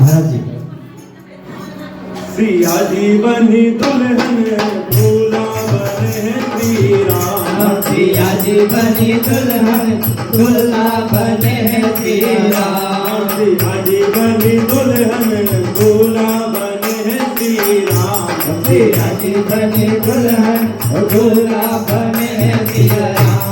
महाराज जी सिया जीवनी दुल्हन दूल्हा बने श्री राम। सिया जीवनी दुल्हन दूल्हा बने श्री राम। सिया जीवनी दुल्हन दूल्हा बने श्री राम। सिया जीवनी दुल्हन दूल्हा बने श्री राम।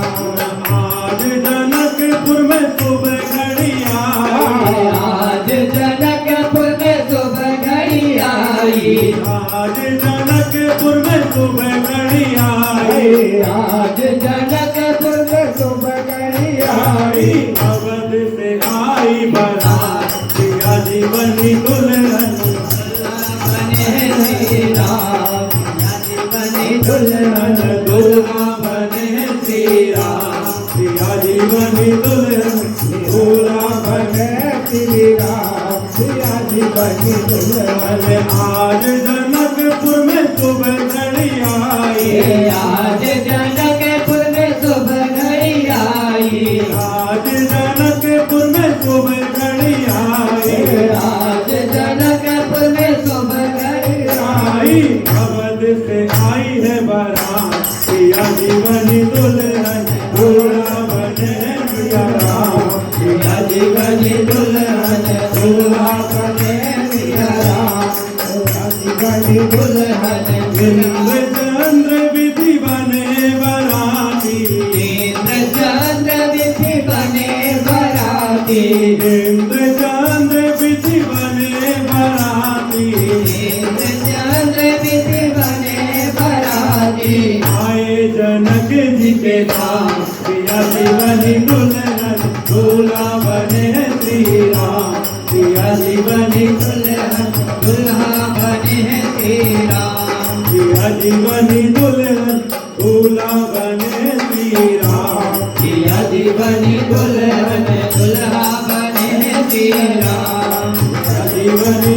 आज जनकपुर में शुभ घड़ी आई। आज जनकपुर में शुभ घड़ी आई। आज जनकपुर में शुभ घड़ी आई। आज जनकपुर में शुभ घड़ी आई। अवध से आई बारात सिया जीवनी दुल्हन बने श्री राम। सिया जीवनी दुल्हन दूल्हा बने श्री राम। सिया जीवनी दुल्हन दूल्हा बने श्री राम। सिया जीवनी दुल्हन आज जनकपुर में शुभ घड़ी आई। आज जनकपुर में शुभ घड़ी आई। आज जनकपुर में शुभ घड़ी आई। आज जनकपुर में शुभ घड़ी आई अवध से आई है बारात सिया जीवनी दुल्हन दूल्हा बने सिया राम। सिया जीवनी दुल्हन दूल्हा बने सिया राम। सिया जीवनी दुल्हन इंद्र चंद्र विधि बने बराती। इंद्र चंद्र विधि बने बराती। इंद्र चंद्र विधि बने बराती। इंद्र चंद्र विधि बने बराती। आए जनक जी के धाम सिया जीवनी दुल्हन दूल्हा बने श्री राम। सिया जीवनी दुल्हन दूल्हा बने श्री राम। सिया जीवनी दुल्हन दूल्हा बने श्री राम। सिया जीवनी दुल्हन दूल्हा बने श्री राम। सिया जीवनी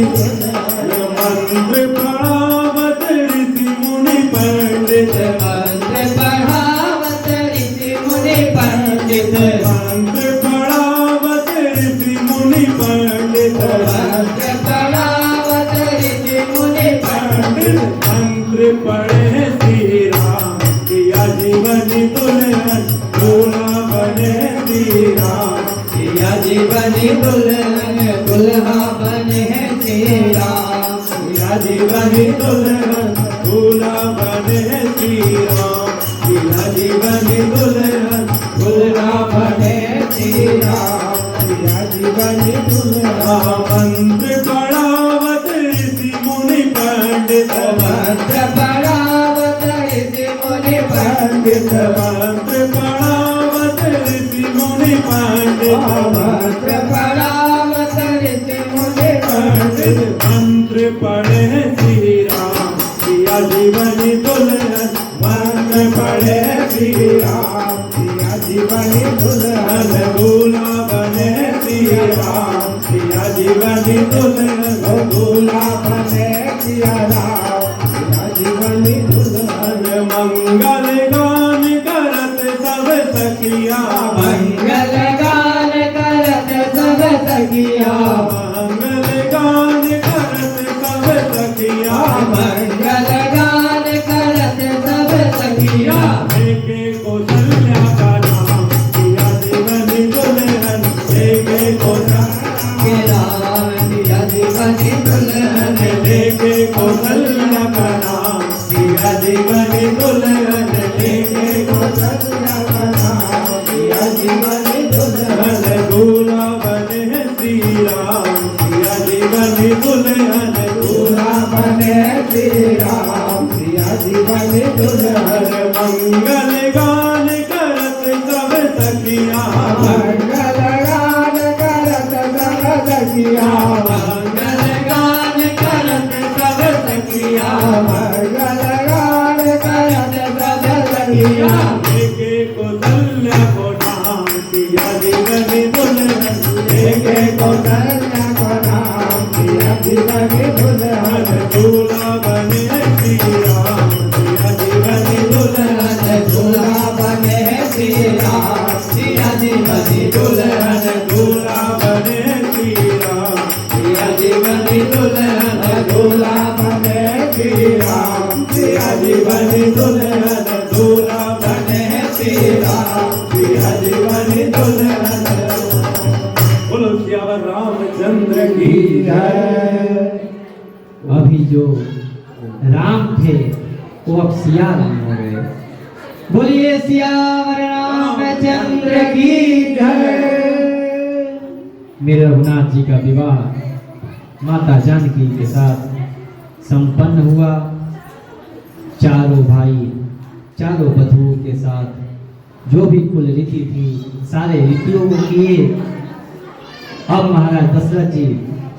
मंत्र पढ़ावत ऋषि मुनि पंडित। मंत्र पढ़ावत ऋषि मुनि पंडित। मंत्र पढ़ावत ऋषि मुनि पंडित। मंत्र पढ़ावत ऋषि मुनि पंडित। मंत्र पढ़े श्री राम। सिया जीवनी दुल्हन दूल्हा बने श्री राम। सिया जीवनी दुल्हन दूल्हा बने श्री राम। सिया जीवनी दुल्हन दूल्हा बने श्री राम। सिया जीवनी दुल्हन दूल्हा बने श्री राम। सिया जीवनी दुल्हा मंत्र पढ़ावत ऋषि मुनि पंडित। मंत्र पढ़ावत ऋषि मुनि पंडित। मंत्र पढ़ावत ऋषि मुनि पंडित। मंत्र पढ़ावत ऋषि मुनि पंडित। मंत्र पढ़े श्री राम। सिया जीवनी दुल्हन मंत्र पढ़े श्री राम। सिया जीवनी दुल्हन दूल्हा बने श्री राम। सिया जीवनी दुल्हन दूल्हा बने सिया राम। सिया जीवनी दुल्हन मंगल गान करत सब सखिया। मंगल गान करत सब सखिया। मंगल गान करत सब सखिया। मंगल गान करत सब सखिया। लेके कौशल्या का नाम सिया जीवनी दुल्हन। लेके कौशल्या के राम सिया जीवनी दुल्हन। लेके कौशल्या का नाम सिया जीवनी दुल्हन। लेके कौशल्या का नाम सिया जीवनी दुल्हन। दूल्हा बने श्री राम। सिया जीवनी दुल्हन दूल्हा बने श्री राम। सिया जीवनी दुल्हन मंगल गान करत सब सखिया। मंगल गान करत सब सखिया। मंगल गान करत सब सखिया। मंगल गान करत सब सखिया। लेके कौशल्या को नाम सिया जीवनी दुल्हन। लेके कौशल्या को नाम सिया जीवनी दुल्हन। दूल्हा बने श्री राम। सिया जीवनी दुल्हन। दूल्हा बने श्री राम। सिया जीवनी दुल्हन। दूल्हा बने श्री राम। सिया जीवनी जय। अभी जो राम थे वो अब सिया राम हो गए। बोलिए सियावर रामचंद्र की जय। मेरे रघुनाथ जी का विवाह माता जानकी के साथ संपन्न हुआ। चारों भाई चारों बधुओं के साथ जो भी कुल रीति थी सारे रीतियों को किए। अब महाराज दशरथ जी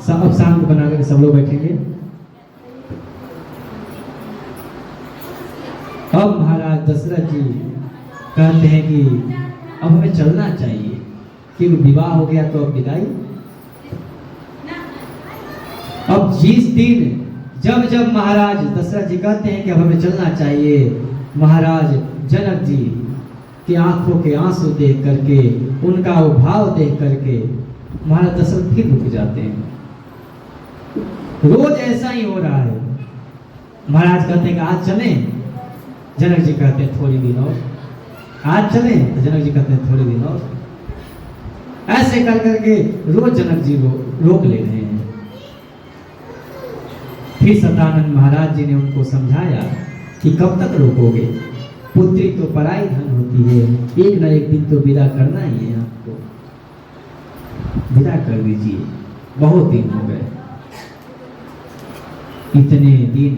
सब शांत बना कर सब लोग बैठेंगे। अब महाराज दशरथ जी कहते हैं कि अब हमें चलना चाहिए क्योंकि विवाह हो गया तो अब विदाई। अब जिस दिन जब जब महाराज दशरथ जी कहते हैं कि अब हमें चलना चाहिए, महाराज जनक जी की आंखों के आंसू देख करके उनका वो भाव देख करके महाराज दशरथ फिर रुक जाते हैं। रोज ऐसा ही हो रहा है। महाराज कहते हैं कि आज चलें, जनक जी कहते हैं थोड़ी दिन और। आज चलें तो जनक जी कहते हैं थोड़ी दिन और। ऐसे कर करके रोज जनक जी को रोक ले रहे हैं। फिर सतानंद महाराज जी ने उनको समझाया कि कब तक रोकोगे, पुत्री तो पराई धन होती है, एक ना एक दिन तो विदा करना ही है आपको, विदा कर दीजिए, बहुत दिन हो गए। इतने दिन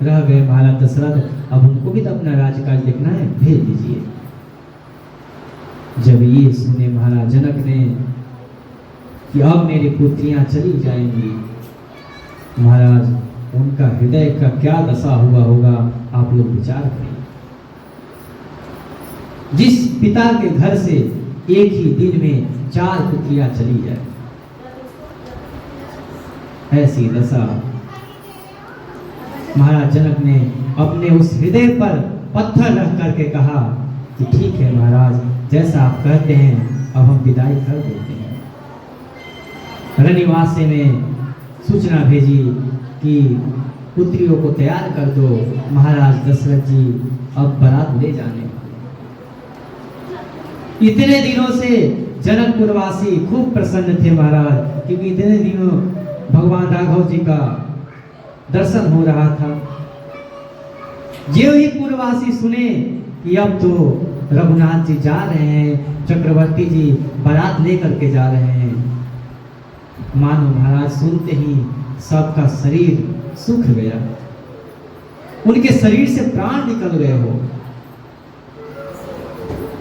रह गए महाराज दशरथ, अब उनको भी तो अपना राजकाज देखना है, भेज दीजिए। जब ये सुने महाराज जनक ने कि अब मेरी पुत्रियां चली जाएंगी, महाराज उनका हृदय का क्या दशा हुआ होगा आप लोग विचार करें। जिस पिता के घर से एक ही दिन में 4 पुत्रियां चली जाए, ऐसी दशा। महाराज जनक ने अपने उस हृदय पर पत्थर रख करके कहा कि ठीक है महाराज, जैसा आप कहते हैं अब हम विदाई कर देते हैं। रनिवास में सूचना भेजी कि पुत्रियों को तैयार कर दो, महाराज दशरथ जी अब बारात ले जाने वाले। इतने दिनों से जनकपुरवासी खूब प्रसन्न थे महाराज, क्योंकि इतने दिनों भगवान राघव जी का दर्शन हो रहा था। जो ही पुरवासी सुने कि अब तो रघुनाथ जी जा रहे हैं, चक्रवर्ती जी बारात लेकर के जा रहे हैं, मानो महाराज सुनते ही सबका शरीर सूख गया, उनके शरीर से प्राण निकल गए हो।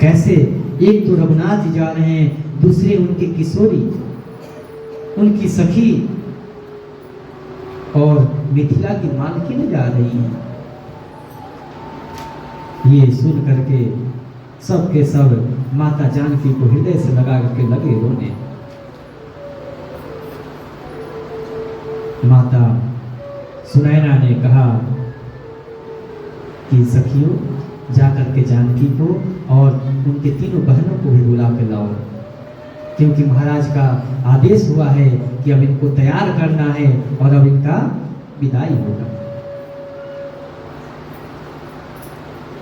कैसे? एक तो रघुनाथ जी जा रहे हैं, दूसरे उनकी किशोरी, उनकी सखी और मिथिला की मालकिन जा रही हैं। ये सुन करके सब के सब माता जानकी को हृदय से लगा करके लगे रोने। माता सुनैना ने कहा कि सखियों जाकर के जानकी को और उनके तीनों बहनों को भी बुला के लाओ, क्योंकि महाराज का आदेश हुआ है कि अब इनको तैयार करना है और अब इनका विदाई होगा।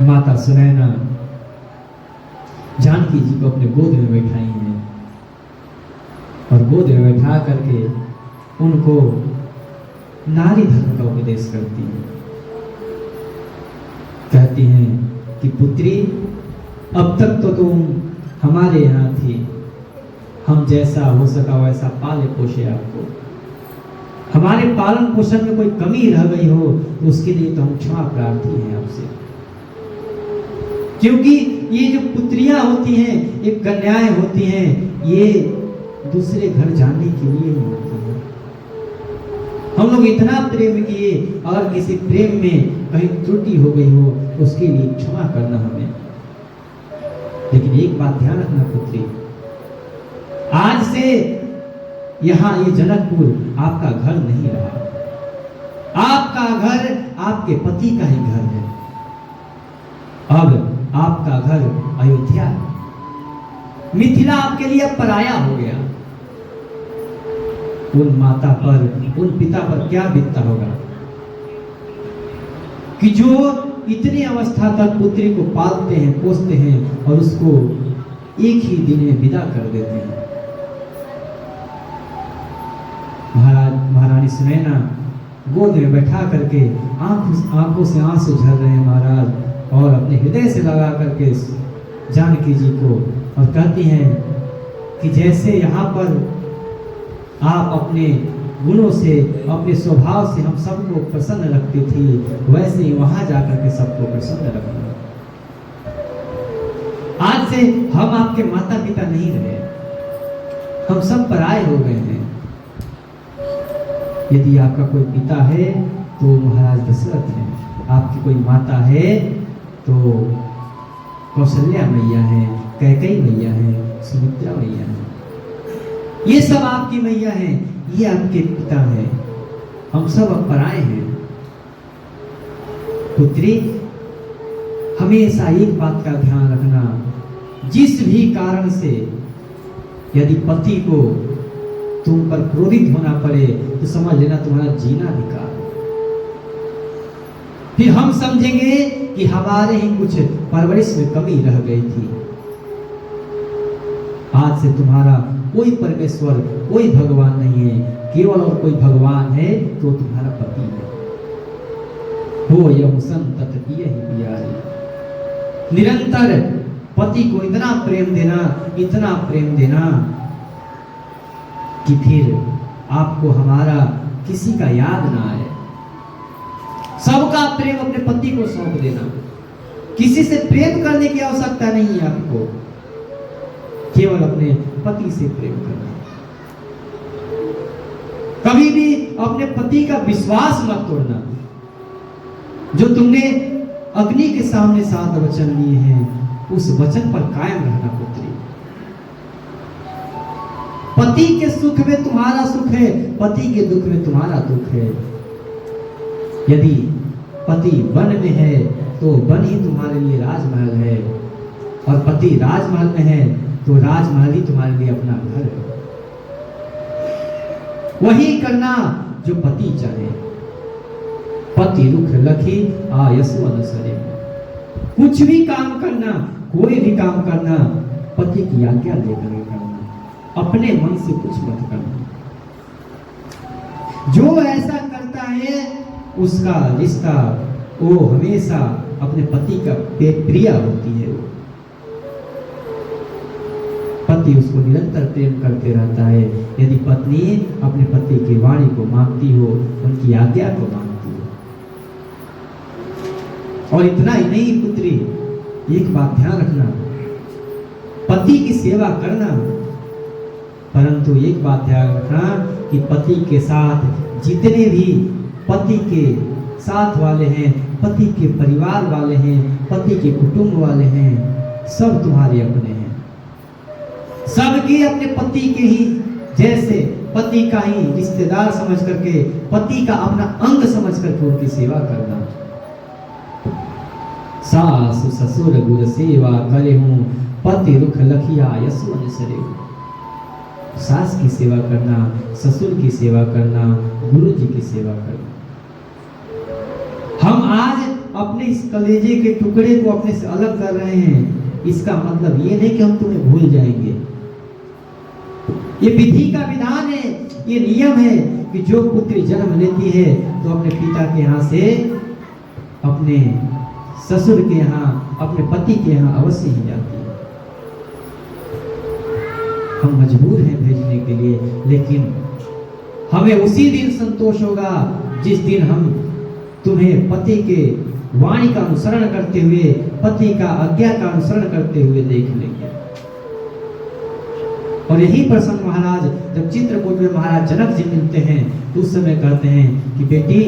माता सुनैना जानकी जी को अपने गोद में बैठाई हैं और गोद में बैठा करके उनको नारी धर्म का उपदेश करती हैं। कहती हैं कि पुत्री, अब तक तो तुम हमारे यहाँ थी, हम जैसा हो सका वैसा पाले पोषे आपको। हमारे पालन पोषण में कोई कमी रह गई हो तो उसके लिए तो हम क्षमा प्रार्थी हैं आपसे, क्योंकि ये जो पुत्रियां होती हैं, एक कन्याएं होती हैं, ये दूसरे घर जाने के लिए नहीं होती है। हम लोग इतना प्रेम किए, अगर किसी प्रेम में कहीं त्रुटि हो गई हो उसके लिए क्षमा करना हमें। लेकिन एक बात ध्यान रखना पुत्री, आज से यहाँ ये जनकपुर आपका घर नहीं रहा, आपका घर आपके पति का ही घर है। अब आपका घर अयोध्या है, मिथिला आपके लिए पराया हो गया। उन माता पर, उन पिता पर क्या बीतता होगा कि जो इतनी अवस्था तक पुत्री को पालते हैं, पोसते हैं और उसको एक ही दिन में विदा कर देते हैं। रानी सुनैना गोद में बैठा करके आंखों से आंसू झर रहे हैं महाराज, और अपने हृदय से लगा करके जानकी जी को, और कहती हैं कि जैसे यहाँ पर आप अपने गुणों से, अपने स्वभाव से हम सबको प्रसन्न रखती थी, वैसे ही वहां जाकर के सबको प्रसन्न रखना। आज से हम आपके माता पिता नहीं रहे, हम सब पराये हो गए हैं। यदि आपका कोई पिता है तो महाराज दशरथ है, आपकी कोई माता है तो कौशल्या मैया है, कैकेयी मैया है, सुमित्रा मैया है, ये सब आपकी मैया है, ये आपके पिता है, हम सब अब पराये हैं। पुत्री, हमेशा एक बात का ध्यान रखना, जिस भी कारण से यदि पति को तुम पर क्रोधित होना पड़े तो समझ लेना तुम्हारा जीना बेकार। फिर हम समझेंगे कि हमारे ही कुछ परवरिश में कमी रह गई थी। आज से तुम्हारा कोई परमेश्वर, कोई भगवान नहीं है, केवल और कोई भगवान है तो तुम्हारा पति है। हो यह संतत पिय ही प्यारी। निरंतर पति को इतना प्रेम देना, इतना प्रेम देना कि फिर आपको हमारा किसी का याद ना आए। सबका प्रेम अपने पति को सौंप देना, किसी से प्रेम करने की आवश्यकता नहीं है आपको, केवल अपने पति से प्रेम करना। कभी भी अपने पति का विश्वास मत तोड़ना। जो तुमने अग्नि के सामने 7 वचन लिए हैं, उस वचन पर कायम रहना पुत्री। पति के सुख में तुम्हारा सुख है, पति के दुख में तुम्हारा दुख है। यदि पति वन में है तो वन ही तुम्हारे लिए राजमहल है, और पति राजमहल में है तो राजमहल ही तुम्हारे लिए अपना घर है। वही करना जो पति चाहे। पति रुख लखी आयसु अनुसरे। कुछ भी काम करना, कोई भी काम करना, पति की आज्ञा लेकर करना, अपने मन से कुछ मत करना। जो ऐसा करता है उसका रिश्ता वो हमेशा अपने पति का प्रिय होती है। पति उसको निरंतर प्रेम करते रहता है। यदि पत्नी अपने पति की वाणी को मानती हो, उनकी आज्ञा को मानती हो। और इतना ही नहीं पुत्री, एक बात ध्यान रखना, पति की सेवा करना, परंतु एक बात ध्यान रखना कि पति के साथ जितने भी पति के साथ वाले हैं, पति के परिवार वाले हैं, पति के कुटुंब वाले हैं, सब तुम्हारे अपने हैं। सबके अपने पति के ही जैसे, पति का ही रिश्तेदार समझ करके, पति का अपना अंग समझ करके उनकी सेवा करना। सासु ससुर गुर सेवा करे हूँ, पति रुख लखिया यसु अनुसरे। सास की सेवा करना, ससुर की सेवा करना, गुरु जी की सेवा करना। हम आज अपने इस कलेजे के टुकड़े को अपने से अलग कर रहे हैं, इसका मतलब ये नहीं कि हम तुम्हें भूल जाएंगे। ये विधि का विधान है, ये नियम है कि जो पुत्री जन्म लेती है तो अपने पिता के यहाँ से अपने ससुर के यहाँ, अपने पति के यहाँ अवश्य ही जाती है। हम मजबूर हैं भेजने के लिए, लेकिन हमें उसी दिन संतोष होगा जिस दिन हम तुम्हें पति के वाणी का अनुसरण करते हुए, पति का आज्ञा का अनुसरण करते हुए देख लेंगे। और यही प्रसंग महाराज जब चित्रकूट में महाराज जनक जी मिलते हैं तो उस समय कहते हैं कि बेटी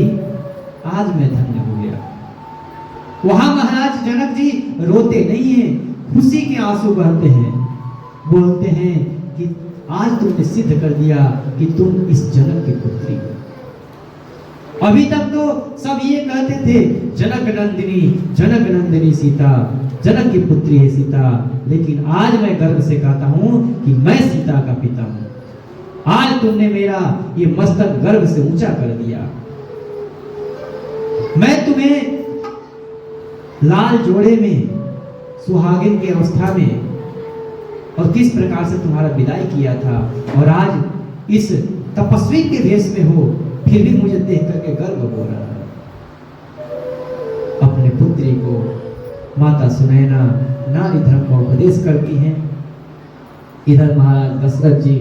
आज मैं धन्य हो गया। वहां महाराज जनक जी रोते नहीं हैं, खुशी के आंसू बहते हैं, बोलते हैं कि आज तुमने सिद्ध कर दिया कि तुम इस जनक की पुत्री हो। अभी तक तो सब ये कहते थे जनक नंदिनी सीता, जनक की पुत्री है सीता, लेकिन आज मैं गर्व से कहता हूं कि मैं सीता का पिता हूं। आज तुमने मेरा ये मस्तक गर्व से ऊंचा कर दिया। मैं तुम्हें लाल जोड़े में सुहागिन की अवस्था में और किस प्रकार से तुम्हारा विदाई किया था, और आज इस तपस्वी के भेष में हो, फिर भी मुझे देख करके गर्व हो रहा है। अपने पुत्री को माता सुनैना नारी धर्म का उपदेश करती हैं। इधर महाराज दशरथ जी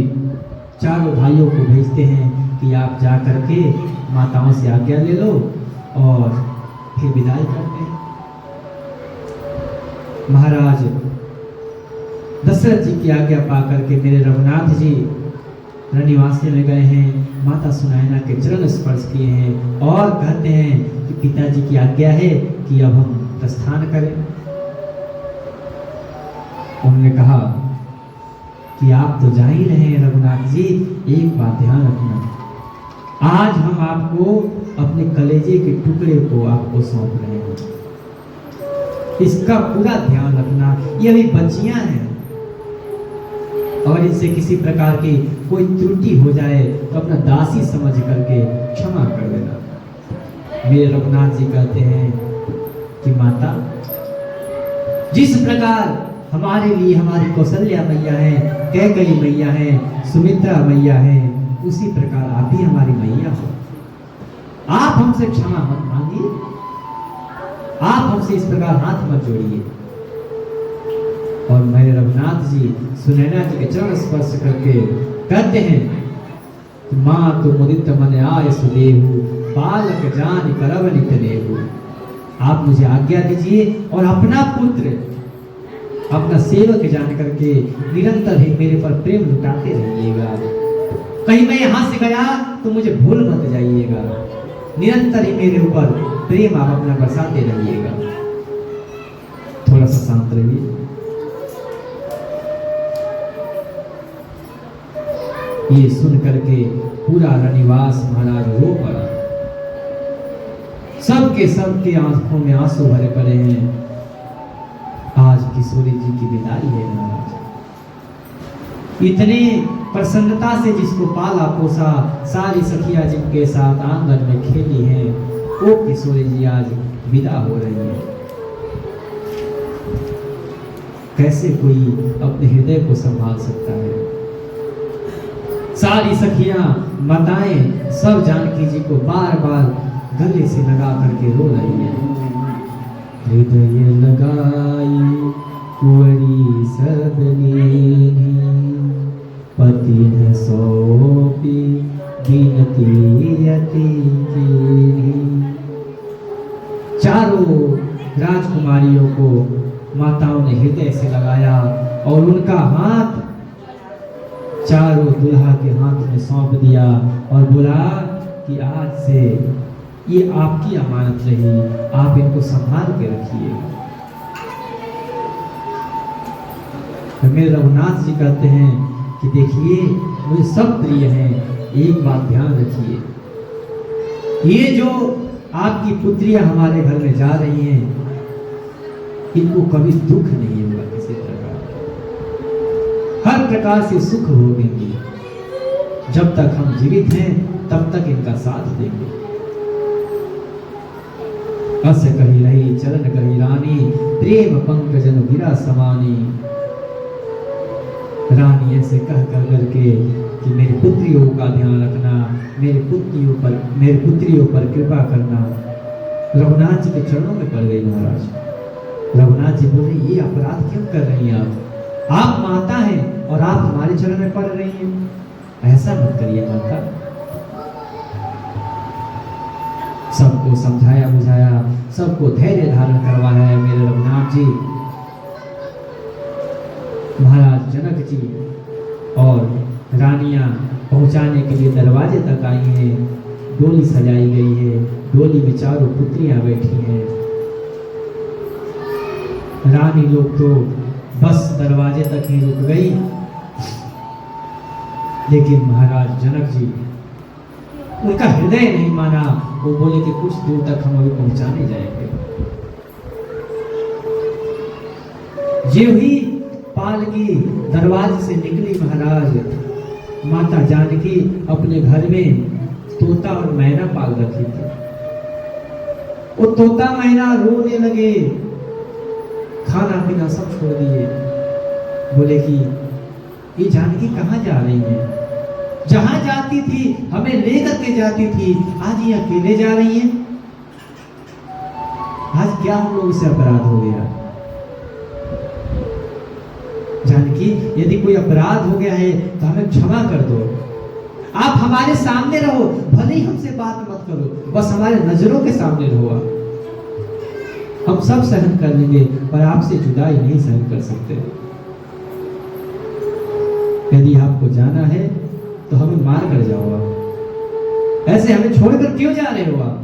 चारों भाइयों को भेजते हैं कि आप जा करके माताओं से आज्ञा ले लो और फिर विदाई करते हैं। महाराज दशरथ जी की आज्ञा पा करके मेरे रघुनाथ जी रनिवासी में गए हैं, माता सुनैना के चरण स्पर्श किए हैं और कहते हैं कि पिताजी की आज्ञा है कि अब हम प्रस्थान करें। उन्होंने कहा कि आप तो जा ही रहे हैं रघुनाथ जी, एक बात ध्यान रखना, आज हम आपको अपने कलेजे के टुकड़े को आपको सौंप रहे हैं, इसका पूरा ध्यान रखना। ये अभी बच्चियां हैं और इनसे किसी प्रकार की कोई त्रुटि हो जाए तो अपना दासी समझ करके क्षमा कर देना। मेरे रघुनाथ जी कहते हैं कि माता, जिस प्रकार हमारे लिए हमारी कौशल्या मैया है, कैकेयी मैया है, सुमित्रा मैया है, उसी प्रकार आप ही हमारी मैया हो। आप हमसे क्षमा मत मांगिए, आप हमसे इस प्रकार हाथ मत जोड़िए। और मेरे रघुनाथ जी सुनैना जी के चरण स्पर्श करके कहते हैं कि माँ तो मुदित मन आय सुदेहु, बालक जान करब नित नेहु। आप मुझे आज्ञा दीजिए और अपना पुत्र, अपना सेवक जान करके निरंतर ही मेरे पर प्रेम लुटाते रहिएगा। कहीं मैं यहाँ से गया तो मुझे भूल मत जाइएगा, निरंतर ही मेरे ऊपर प्रेम आप अपना बरसाते रहिएगा। थोड़ा सा शांत रहिए। ये सुन करके पूरा रनिवास महाराज रो पड़ा। सबके आंखों में आंसू भरे पड़े हैं। आज किशोरी जी की विदाई है महाराज। इतने प्रसन्नता से जिसको पाला पोसा, सारी सखियां जिनके साथ आंगन में खेली हैं, वो किशोरी जी आज विदा हो रही है। कैसे कोई अपने हृदय को संभाल सकता है? सारी सखियां माताएं सब जानकी जी को बार बार गले से लगा करके रो रही है। हृदय लगाई कुंवरी सब लीनी, पति न सौंपी गिनती अति कीनी। चारों राजकुमारियों को माताओं ने हृदय से लगाया और उनका हाथ चारों दुल्हा के हाथ में सौंप दिया और बोला कि आज से ये आपकी अमानत रही, आप इनको संभाल के रखिए। तो मेरे रघुनाथ जी कहते हैं कि देखिए मुझे सब प्रिय हैं, एक बात ध्यान रखिए, ये जो आपकी पुत्रियां हमारे घर में जा रही हैं, इनको कभी दुख नहीं होगा किसी प्रकार, हर प्रकार से सुख भोगेंगे। जब तक हम जीवित हैं तब तक इनका साथ देंगे। अस कही रही चरण कही रानी, प्रेम पंकजन गिरा समानी। रानी ऐसे कह कर करके कि मेरी पुत्रियों का ध्यान रखना, मेरी पुत्रियों पर कृपा करना। रघुनाथ जी के चरणों में पड़ गई महाराज। रघुनाथ जी बोले ये अपराध क्यों कर रही हैं आप माता हैं और आप हमारे चरण में पड़ रही हैं, ऐसा मत करिए माता। सबको समझाया बुझाया, सबको धैर्य धारण करवाया है मेरे रघुनाथ जी। महाराज जनक जी और रानियां पहुंचाने के लिए दरवाजे तक आई हैं। डोली सजाई गई है, डोली में चारों पुत्रियां बैठी हैं। रानी लोग तो बस दरवाजे तक ही रुक गई, लेकिन महाराज जनक जी उनका हृदय नहीं माना। वो बोले कि कुछ दूर तक हम अभी पहुंचाने जाएंगे। ये हुई पालकी दरवाजे से निकली महाराज। माता जानकी अपने घर में तोता और मैना पाल रखी थी। वो तोता मैना रोने लगे, खाना पीना सब छोड़ दिए। बोले कि ये जानकी कहाँ जा रही है? जहां जाती थी हमें लेकर के जाती थी, आज ये अकेले जा रही हैं। आज क्या हम लोगों से अपराध हो गया? जानकी, यदि कोई अपराध हो गया है तो हमें क्षमा कर दो। आप हमारे सामने रहो, भले ही हमसे बात मत करो, बस हमारे नजरों के सामने रहो। हम सब सहन कर लेंगे, पर आपसे जुदाई नहीं सहन कर सकते। यदि आपको जाना है तो हमें मार कर जाओ आप। ऐसे हमें छोड़कर क्यों जा रहे हो आप?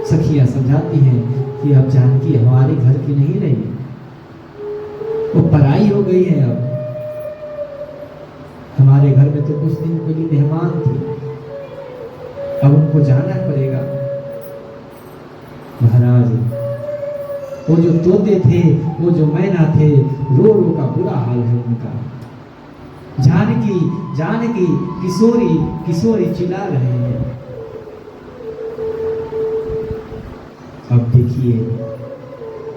सखियां समझाती हैं कि अब जानकी हमारे घर की नहीं रही, वो पराई हो गई है। अब हमारे घर में तो कुछ दिन के लिए मेहमान थी, अब उनको जाना पड़ेगा। महाराज, वो जो तोते थे, वो जो मैना थे, रो रो का बुरा हाल है उनका। जानकी जानकी किशोरी किशोरी चिल्ला रहे हैं। अब देखिए,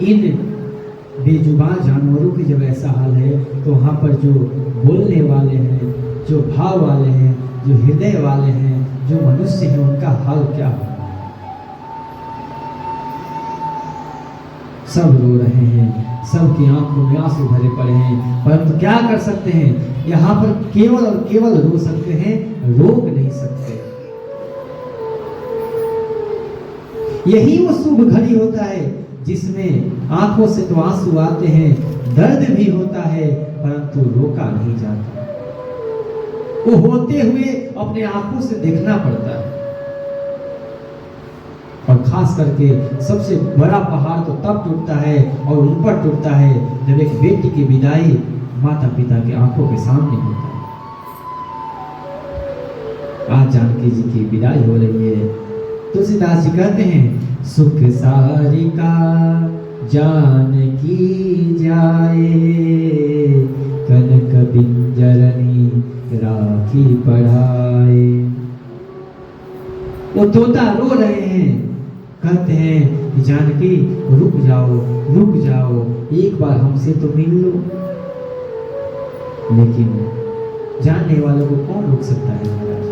इन बेजुबान जानवरों की जब ऐसा हाल है, तो वहाँ पर जो बोलने वाले हैं, जो भाव वाले हैं, जो हृदय वाले हैं, जो मनुष्य हैं, उनका हाल क्या होगा? सब रो रहे हैं, सबकी आंखों में आंसू भरे पड़े हैं, परंतु क्या कर सकते हैं? यहाँ पर केवल और केवल रो सकते हैं, रोक नहीं सकते। यही वो शुभ घड़ी होता है जिसमें आंखों से तो आंसू आते हैं, दर्द भी होता है, परंतु रोका नहीं जाता। वो होते हुए अपने आंखों से देखना पड़ता है। और खास करके सबसे बड़ा पहाड़ तो तब टूटता है और उन पर टूटता है जब एक बेटी की विदाई माता पिता की आंखों के सामने होता है। आज जानकी जी की विदाई हो रही है। तुलसीदास जी कहते हैं, सुख सारिका जानकी जाए, कनक बिंजरनी राखी पढ़ाए। वो तोता रो रहे हैं, कहते हैं जानकी रुक जाओ, एक बार हमसे तो मिल लो। लेकिन जानने वालों को कौन रोक सकता है महाराज?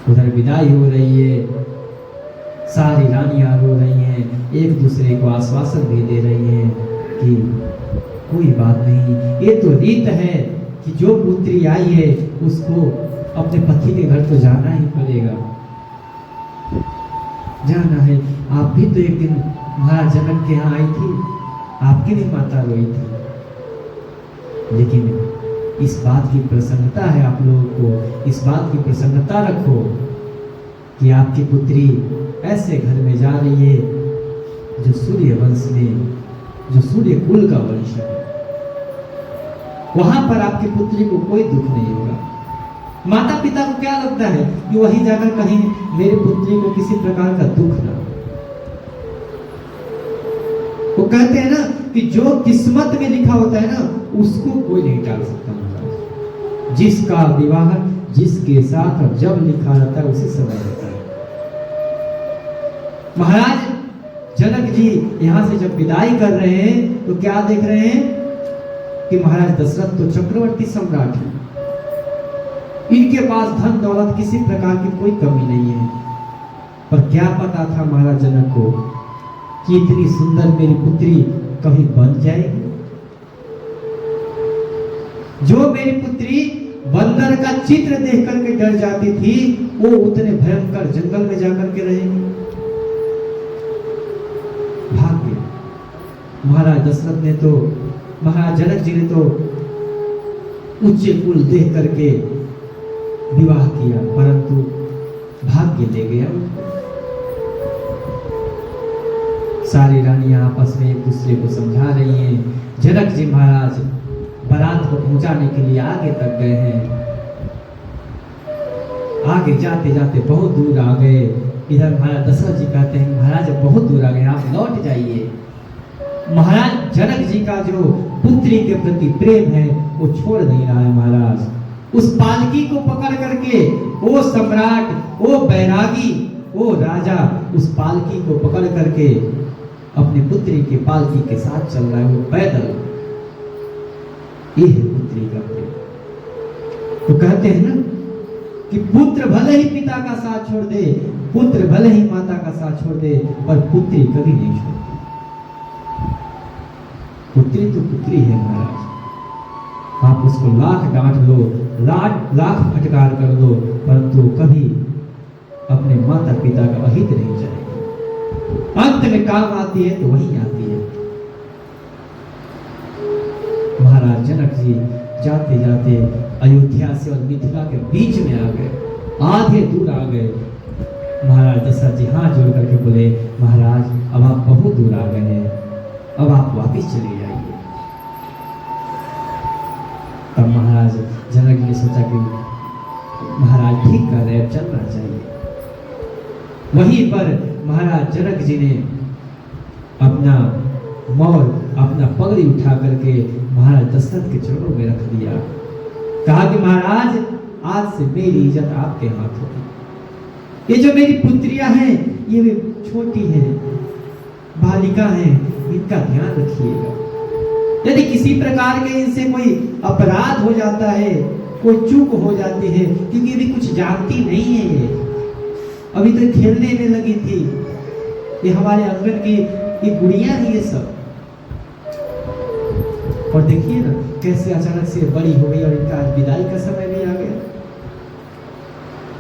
उधर विदाई हो रही है, सारी रानियां रो रही हैं, एक दूसरे को आश्वासन भी दे रही हैं कि कोई बात नहीं, ये तो रीत है कि जो पुत्री आई है उसको अपने पति के घर तो जाना ही पड़ेगा, जाना है। आप भी तो एक दिन महाराज जनक के यहाँ आई थी, आपकी भी माता रोई थी। लेकिन इस बात की प्रसन्नता है आप लोगों को, इस बात की प्रसन्नता रखो कि आपकी पुत्री ऐसे घर में जा रही है जो सूर्य वंश में, जो सूर्य कुल का वंश है। वहां पर आपकी पुत्री को कोई दुख नहीं होगा। माता पिता को क्या लगता है कि वहीं जाकर कहीं मेरी पुत्री को किसी प्रकार का दुख ना हो। वो कहते हैं ना कि जो किस्मत में लिखा होता है ना, उसको कोई नहीं टाल सकता महाराज। जिसका विवाह जिसके साथ और जब लिखा रहता है उसी समय रहता है। महाराज जनक जी यहां से जब विदाई कर रहे हैं तो क्या देख रहे हैं कि महाराज दशरथ तो चक्रवर्ती सम्राट है, इनके पास धन दौलत किसी प्रकार की कोई कमी नहीं है। पर क्या पता था महाराज जनक को कि इतनी सुंदर मेरी पुत्री कभी बन जाएगी। जो मेरी पुत्री बंदर का चित्र देख करके डर जाती थी, वो उतने भयंकर जंगल में जाकर के रहेगी। भाग्य महाराज दशरथ ने तो, महाराज जनक जी ने तो उच्च कुल देख करके विवाह किया, परंतु भाग्य ले गया उनको। सारी रानियां आपस में एक दूसरे को समझा रही हैं। जनक जी महाराज बारात को पहुंचाने के लिए आगे तक गए हैं। आगे जाते जाते बहुत दूर आ गए। इधर महाराज दशरथ जी कहते हैं महाराज बहुत दूर आ गए, आप लौट जाइए। महाराज जनक जी का जो पुत्री के प्रति प्रेम है वो छोड़ नहीं रहा है महाराज। उस पालकी को पकड़ करके वो सम्राट, वो बैरागी, वो राजा उस पालकी को पकड़ करके अपनी पुत्री के पालकी के साथ चल रहा है, वो पैदल। ये है पुत्री का प्रेम। तो कहते हैं ना कि पुत्र भले ही पिता का साथ छोड़ दे, पुत्र भले ही माता का साथ छोड़ दे, पर पुत्री कभी नहीं छोड़ती। पुत्री तो पुत्री है महाराज, आप उसको लाख डांट लो, लाख फटकार कर दो, परंतु कभी अपने माता पिता का अहित नहीं जाएगी। अंत में काम आती है तो वही आती है। महाराज जनक जी जाते जाते अयोध्या से और मिथिला के बीच में आ गए, आधे दूर आ गए। महाराज दशरथ जी हाथ जोड़ करके बोले, महाराज अब आप बहुत दूर आ गए हैं, अब आप वापिस चले जाइए। तब महाराज जनक जी ने सोचा कि महाराज ठीक कर रहे, अब चलना चाहिए। वहीं पर महाराज जनक जी ने अपना मोर, अपना पगड़ी उठा करके महाराज दशरथ के चरणों में रख दिया। कहा कि महाराज आज से मेरी इज्जत आपके हाथ होगी। ये जो मेरी पुत्रियां हैं ये भी छोटी हैं, बालिका हैं, इनका ध्यान रखिएगा। यदि किसी प्रकार के इनसे कोई अपराध हो जाता है, कोई चूक हो जाती है, क्योंकि ये कुछ जानती नहीं है, ये अभी तो खेलने में लगी थी, ये हमारे आंगन की ये गुड़िया है ये सब। और देखिए ना कैसे अचानक से बड़ी हो गई और इनका विदाई का समय भी आ गया।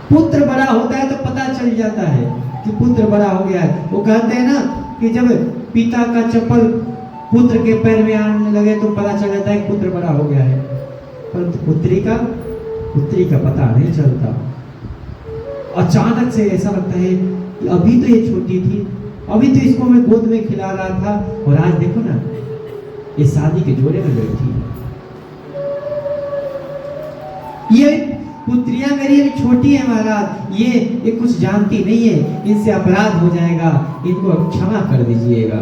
पुत्र बड़ा होता है तो पता चल जाता है कि पुत्र बड़ा हो गया है। वो कहते हैं ना कि जब पिता का चप्पल पुत्र के पैर में आने लगे तो पता चल जाता है कि पुत्र बड़ा हो गया है, परंतु पुत्री का पता नहीं चलता। अचानक से ऐसा लगता है कि अभी तो ये छोटी थी, अभी तो इसको मैं गोद में खिला रहा था, और आज देखो ना ये शादी के जोड़े में बैठी है। ये पुत्रियां मेरी अभी छोटी है महाराज, ये कुछ जानती नहीं है, इनसे अपराध हो जाएगा, इनको क्षमा कर दीजिएगा।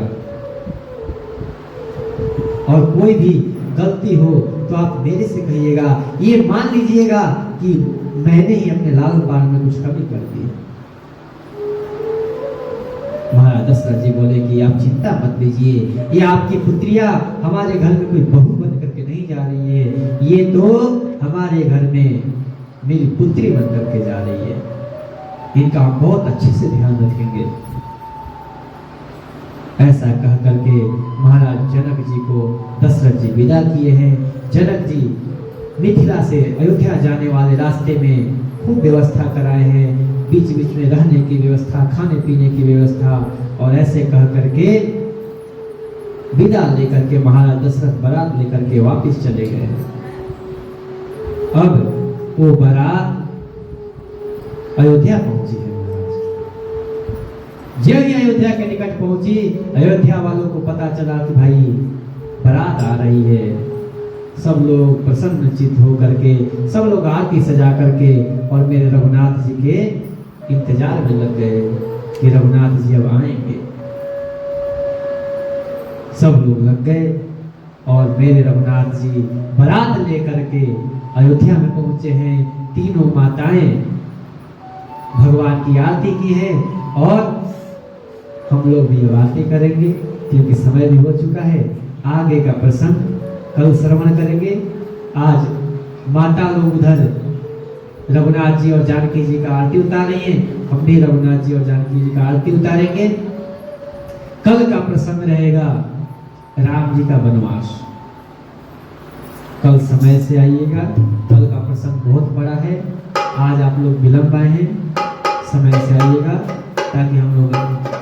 और कोई भी गलती हो तो आप मेरे से कहिएगा, ये मान लीजिएगा कि मैंने ही अपने लालन पालन में कुछ कमी कर दी। महाराज दशरथ जी बोले कि आप चिंता मत लीजिए, ये आपकी पुत्रियां हमारे घर में कोई बहू बन करके नहीं जा रही है, ये तो हमारे घर में मेरी पुत्री बन करके जा रही है, इनका हम बहुत अच्छे से ध्यान रखेंगे। ऐसा कह करके महाराज जनक जी को दशरथ जी विदा किए हैं। जनक जी मिथिला से अयोध्या जाने वाले रास्ते में खूब व्यवस्था कराए हैं, बीच बीच में रहने की व्यवस्था, खाने पीने की व्यवस्था, और ऐसे कह करके विदा लेकर के महाराज दशरथ बारात लेकर के वापस चले गए। अब वो बारात अयोध्या पहुंची है। जब ही अयोध्या के निकट पहुंची, अयोध्या वालों को पता चला कि भाई बारात आ रही है। सब लोग प्रसन्नचित्त हो करके, सब लोग आरती सजा करके और मेरे रघुनाथ जी के इंतजार में लग गए कि रघुनाथ जी अब आएंगे। सब लोग लग गए और मेरे रघुनाथ जी बारात लेकर के अयोध्या में पहुंचे हैं। तीनों माताएं भगवान की आरती की है और हम लोग भी आरती करेंगे, क्योंकि समय भी हो चुका है। आगे का प्रसंग कल श्रवण करेंगे। आज माता लोग उधर रघुनाथ जी और जानकी जी का आरती उतार रही हैं, हम भी रघुनाथ जी और जानकी जी का आरती उतारेंगे। कल का प्रसंग रहेगा राम जी का वनवास। कल समय से आइएगा, कल का प्रसंग बहुत बड़ा है। आज आप लोग विलंब आए हैं, समय से आइएगा ताकि हम लोग